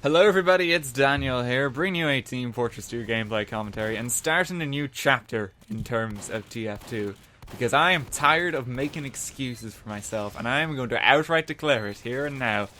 Hello everybody, it's Daniel here, bringing you a Team Fortress 2 gameplay commentary and starting a new chapter in terms of TF2. Because I am tired of making excuses for myself, and I am going to outright declare it here and now.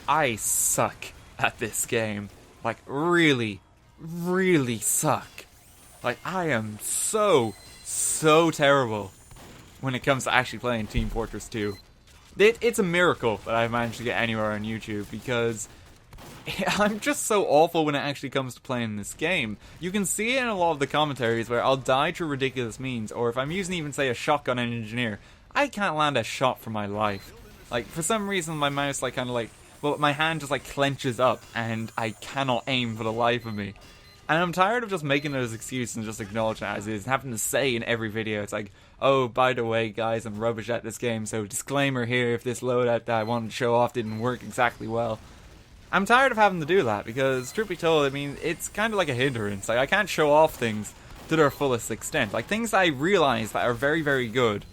I suck at this game. Like, really, really suck. Like, I am so terrible when it comes to actually playing Team Fortress 2. It's a miracle that I've managed to get anywhere on YouTube, because I'm just so awful when it actually comes to playing this game. You can see it in a lot of the commentaries where I'll die through ridiculous means, or if I'm using even, say, a shotgun engineer, I can't land a shot for my life. Like, for some reason my mouse, my hand just, clenches up, and I cannot aim for the life of me. And I'm tired of just making those excuses and just acknowledging it as is, and having to say in every video, it's like, oh, by the way, guys, I'm rubbish at this game, so disclaimer here if this loadout that I wanted to show off didn't work exactly well. I'm tired of having to do that, because, truth be told, I mean, it's kind of like a hindrance. Like, I can't show off things to their fullest extent. Like, things I realize that are very, very good.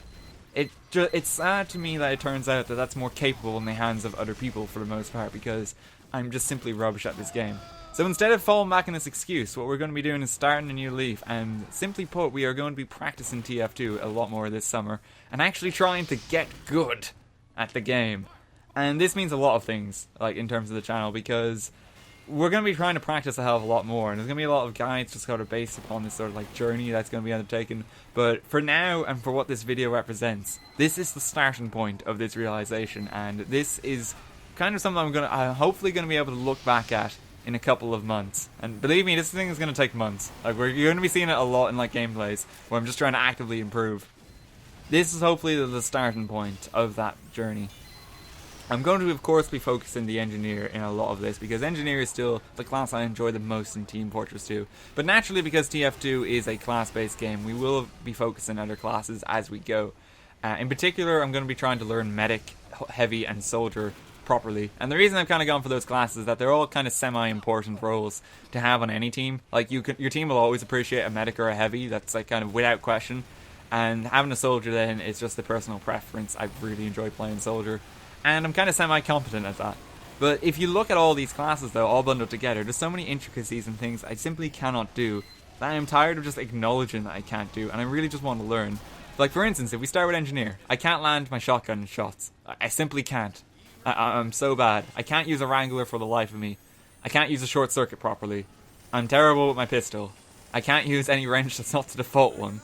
It's sad to me that it turns out that that's more capable in the hands of other people for the most part, because I'm just simply rubbish at this game. So instead of falling back on this excuse, what we're going to be doing is starting a new leaf, and simply put, we are going to be practicing TF2 a lot more this summer, and actually trying to get good at the game. And this means a lot of things, like, in terms of the channel, because we're going to be trying to practice a hell of a lot more, and there's going to be a lot of guides just sort of based upon this sort of, journey that's going to be undertaken. But for now, and for what this video represents, this is the starting point of this realization, and this is kind of something I'm hopefully going to be able to look back at in a couple of months. And believe me, this thing is going to take months. Like, you're going to be seeing it a lot in, gameplays, where I'm just trying to actively improve. This is hopefully the starting point of that journey. I'm going to, of course, be focusing the engineer in a lot of this, because engineer is still the class I enjoy the most in Team Fortress 2. But naturally, because TF2 is a class-based game, we will be focusing other classes as we go. In particular, I'm going to be trying to learn medic, heavy, and soldier properly. And the reason I've kind of gone for those classes is that they're all kind of semi-important roles to have on any team. Like, your team will always appreciate a medic or a heavy, that's kind of without question. And having a soldier then is just a personal preference. I really enjoy playing soldier, and I'm kind of semi-competent at that. But if you look at all these classes, though, all bundled together, there's so many intricacies and things I simply cannot do that I'm tired of just acknowledging that I can't do, and I really just want to learn. Like, for instance, if we start with engineer, I can't land my shotgun shots. I simply can't. I'm so bad. I can't use a wrangler for the life of me. I can't use a short circuit properly. I'm terrible with my pistol. I can't use any wrench that's not the default one.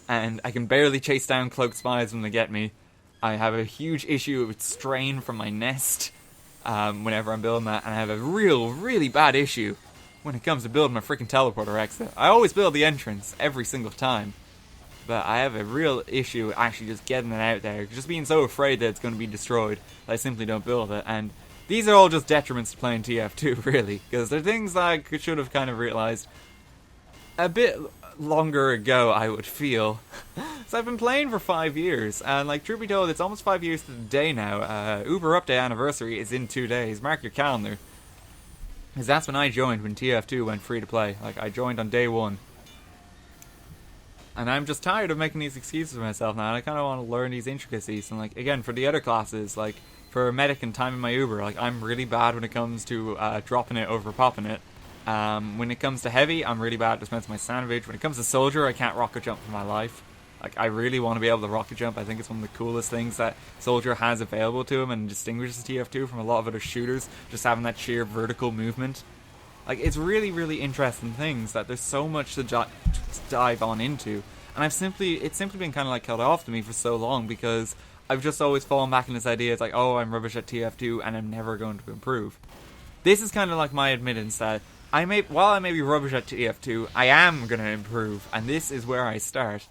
And I can barely chase down cloaked spies when they get me. I have a huge issue with strain from my nest whenever I'm building that, and I have a really bad issue when it comes to building my freaking teleporter exit. I always build the entrance every single time, but I have a real issue actually just getting it out there, just being so afraid that it's going to be destroyed that I simply don't build it. And these are all just detriments to playing TF2, really, because they're things that I should have kind of realized a bit longer ago, I would feel. So I've been playing for 5 years, and truth be told, it's almost 5 years to the day now. Uber Update anniversary is in 2 days. Mark your calendar, because that's when I joined, when TF2 went free to play. I joined on day 1. And I'm just tired of making these excuses for myself now, and I kind of want to learn these intricacies. And again, for the other classes, for medic and timing my Uber, I'm really bad when it comes to dropping it over popping it. When it comes to heavy, I'm really bad at dispensing my sandwich. When it comes to soldier, I can't rocket jump for my life. I really want to be able to rocket jump. I think it's one of the coolest things that soldier has available to him, and distinguishes TF2 from a lot of other shooters, just having that sheer vertical movement. It's really interesting things that there's so much to dive on into. And it's simply been kind of cut off to me for so long, because I've just always fallen back in this idea. It's oh, I'm rubbish at TF2 and I'm never going to improve. This is kind of my admittance that while I may be rubbish at TF2, I am going to improve, and this is where I start.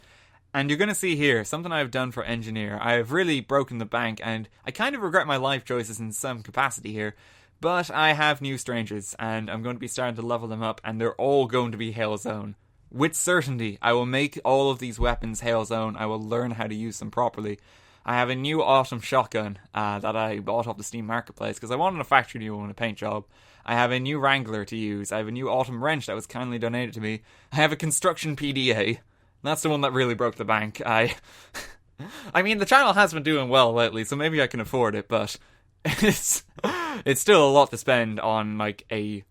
And you're going to see here, something I've done for engineer. I have really broken the bank, and I kind of regret my life choices in some capacity here, but I have new strangers, and I'm going to be starting to level them up, and they're all going to be Hail Zone. With certainty, I will make all of these weapons Hail Zone. I will learn how to use them properly. I have a new autumn shotgun that I bought off the Steam Marketplace, because I wanted a factory new one in a paint job. I have a new wrangler to use. I have a new autumn wrench that was kindly donated to me. I have a construction PDA. That's the one that really broke the bank. I mean, the channel has been doing well lately, so maybe I can afford it, but it's still a lot to spend on like a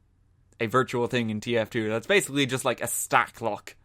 virtual thing in TF2 that's basically just like a stat clock.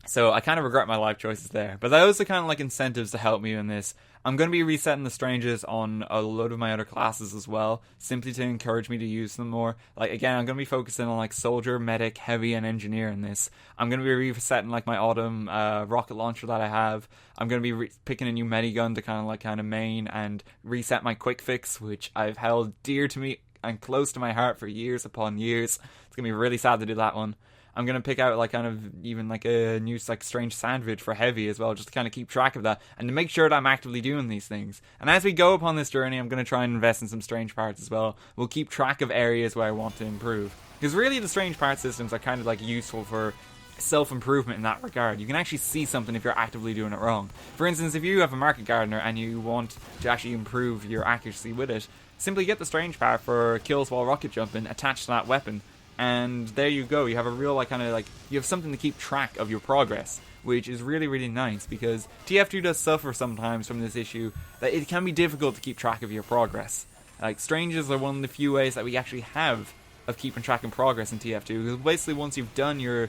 So I kind of regret my life choices there. But those are kind of like incentives to help me in this. I'm going to be resetting the Strangers on a load of my other classes as well, simply to encourage me to use them more. Like, again, I'm going to be focusing on like Soldier, Medic, Heavy, and Engineer in this. I'm going to be resetting like my Autumn rocket launcher that I have. I'm going to be picking a new medigun to kind of main and reset my quick fix, which I've held dear to me and close to my heart for years upon years. It's going to be really sad to do that one. I'm going to pick out like kind of even like a new like strange sandwich for Heavy as well, just to kind of keep track of that and to make sure that I'm actively doing these things. And as we go upon this journey, I'm going to try and invest in some strange parts as well. We'll keep track of areas where I want to improve. Because really the strange part systems are kind of like useful for self-improvement in that regard. You can actually see something if you're actively doing it wrong. For instance, if you have a market gardener and you want to actually improve your accuracy with it, simply get the strange part for kills while rocket jumping attached to that weapon. And there you go, you have a real like kind of like, you have something to keep track of your progress, which is really, really nice, because TF2 does suffer sometimes from this issue that it can be difficult to keep track of your progress. Like, Strangers are one of the few ways that we actually have of keeping track of progress in TF2, because basically once you've done your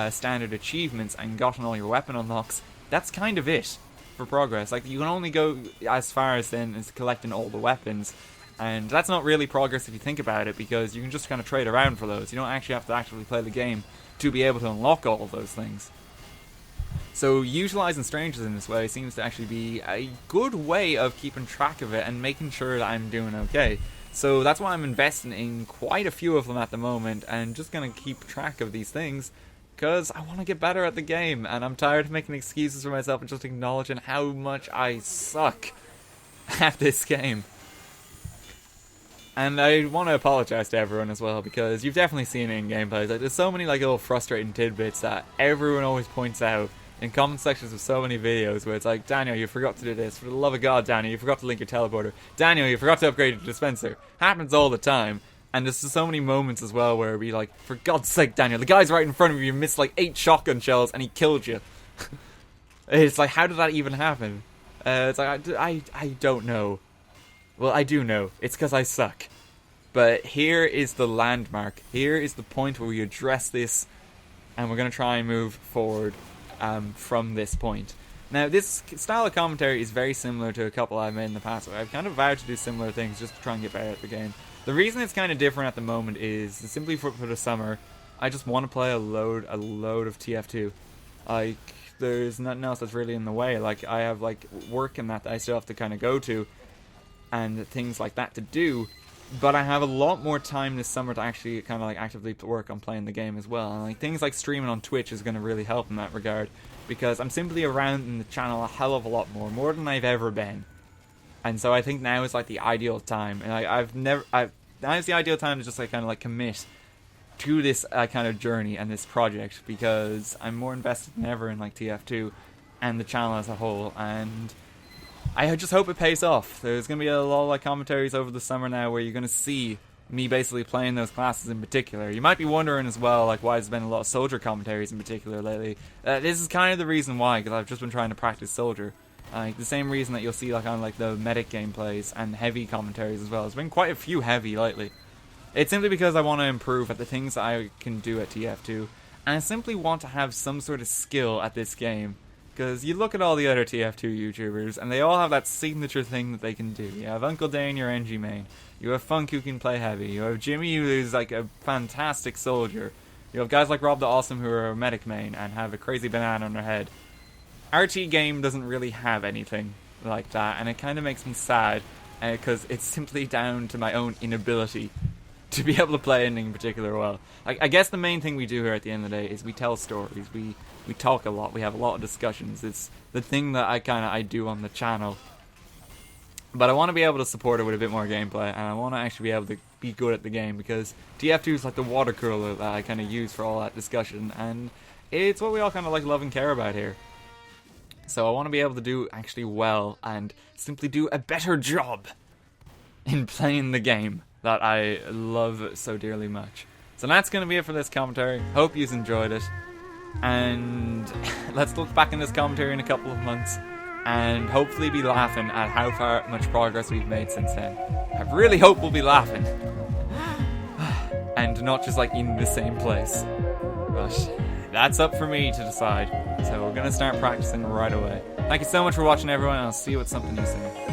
standard achievements and gotten all your weapon unlocks, that's kind of it for progress. Like, you can only go as far as then as collecting all the weapons. And that's not really progress if you think about it, because you can just kind of trade around for those. You don't actually have to actively play the game to be able to unlock all of those things. So utilising Strangers in this way seems to actually be a good way of keeping track of it and making sure that I'm doing okay. So that's why I'm investing in quite a few of them at the moment, and just going to keep track of these things, because I want to get better at the game, and I'm tired of making excuses for myself and just acknowledging how much I suck at this game. And I want to apologise to everyone as well, because you've definitely seen it in gameplays. Like, there's so many like little frustrating tidbits that everyone always points out in comment sections of so many videos, where it's like, Daniel, you forgot to do this. For the love of God, Daniel, you forgot to link your teleporter. Daniel, you forgot to upgrade your dispenser. Happens all the time. And there's just so many moments as well where we like, for God's sake, Daniel, the guy's right in front of you, you missed like 8 shotgun shells and he killed you. It's like, how did that even happen? It's like, I don't know. Well, I do know. It's because I suck. But here is the landmark. Here is the point where we address this, and we're going to try and move forward from this point. Now, this style of commentary is very similar to a couple I've made in the past, where I've kind of vowed to do similar things just to try and get better at the game. The reason it's kind of different at the moment is simply for the summer, I just want to play a load of TF2. Like, there's nothing else that's really in the way. Like, I have like work and that I still have to kind of go to, and things like that to do, but I have a lot more time this summer to actually kind of like actively work on playing the game as well. And like things like streaming on Twitch is going to really help in that regard, because I'm simply around in the channel a hell of a lot more than I've ever been. And so I think now is like the ideal time, and now is the ideal time to just like kind of like commit to this kind of journey and this project, because I'm more invested than ever in like TF2 and the channel as a whole, and I just hope it pays off. There's going to be a lot of like commentaries over the summer now where you're going to see me basically playing those classes in particular. You might be wondering as well, like, why there's been a lot of Soldier commentaries in particular lately. This is kind of the reason why, because I've just been trying to practice Soldier. Like, the same reason that you'll see like on like the Medic gameplays and Heavy commentaries as well. There's been quite a few Heavy lately. It's simply because I want to improve at the things that I can do at TF2, and I simply want to have some sort of skill at this game. Because you look at all the other TF2 YouTubers, and they all have that signature thing that they can do. You have Uncle Dane, your NG main. You have Funk, who can play Heavy. You have Jimmy, who's like a fantastic soldier. You have guys like Rob the Awesome, who are a medic main and have a crazy banana on their head. RTGame doesn't really have anything like that, and it kind of makes me sad, because it's simply down to my own inability to be able to play anything in particular well. I guess the main thing we do here at the end of the day is we tell stories. We talk a lot. We have a lot of discussions. It's the thing that I do on the channel. But I want to be able to support it with a bit more gameplay, and I want to actually be able to be good at the game, because TF2 is like the water cooler that I kind of use for all that discussion, and it's what we all kind of like love and care about here. So I want to be able to do actually well and simply do a better job in playing the game that I love so dearly much. So that's going to be it for this commentary. Hope you've enjoyed it. And let's look back in this commentary in a couple of months and hopefully be laughing at how much progress we've made since then. I really hope we'll be laughing. And not just like in the same place. But that's up for me to decide. So we're gonna start practicing right away. Thank you so much for watching, everyone, and I'll see you with something new soon.